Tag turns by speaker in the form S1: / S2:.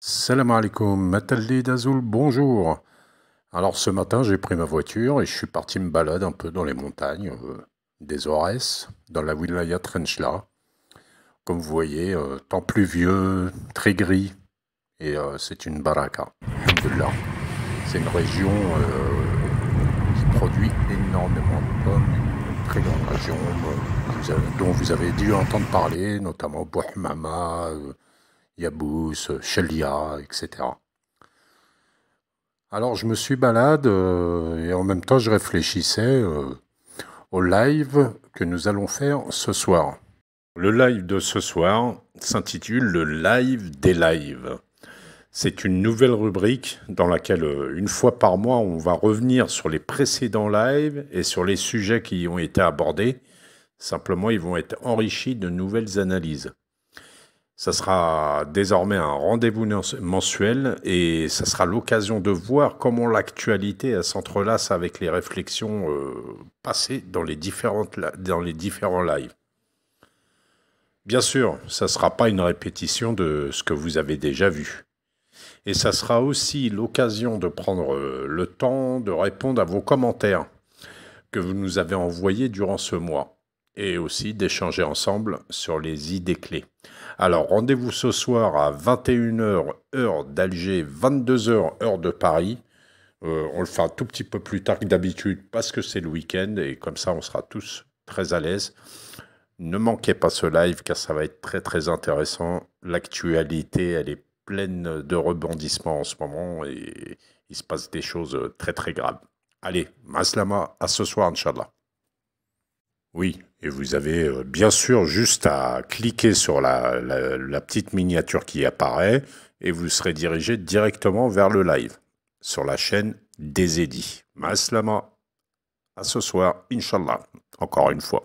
S1: Salam alaikum, Matalli Dazoul, bonjour. Alors ce matin, j'ai pris ma voiture et je suis parti me balader un peu dans les montagnes des Aurès, dans la wilaya Trenchla. Comme vous voyez, temps pluvieux, très gris, et c'est une baraka. Alhamdoulilah. C'est une région qui produit énormément de pommes, une très grande région dont vous avez dû entendre parler, notamment Bouhmama, Yabous, Chelia, etc. Alors je me suis balade et en même temps je réfléchissais au live que nous allons faire ce soir. Le live de ce soir s'intitule le live des lives. C'est une nouvelle rubrique dans laquelle une fois par mois on va revenir sur les précédents lives et sur les sujets qui ont été abordés. Simplement ils vont être enrichis de nouvelles analyses. Ça sera désormais un rendez-vous mensuel et ça sera l'occasion de voir comment l'actualité s'entrelace avec les réflexions passées dans les différents lives. Bien sûr, ça ne sera pas une répétition de ce que vous avez déjà vu. Et ça sera aussi l'occasion de prendre le temps de répondre à vos commentaires que vous nous avez envoyés durant ce mois et aussi d'échanger ensemble sur les idées clés. Alors, rendez-vous ce soir à 21h, heure d'Alger, 22h, heure de Paris. On le fait un tout petit peu plus tard que d'habitude parce que c'est le week-end et comme ça, on sera tous très à l'aise. Ne manquez pas ce live car ça va être très très intéressant. L'actualité, elle est pleine de rebondissements en ce moment et il se passe des choses très très graves. Allez, maslama, à ce soir, Inch'Allah. Oui, et vous avez bien sûr juste à cliquer sur la petite miniature qui apparaît et vous serez dirigé directement vers le live sur la chaîne des Eddy. Maslama, à ce soir, Inch'Allah, encore une fois.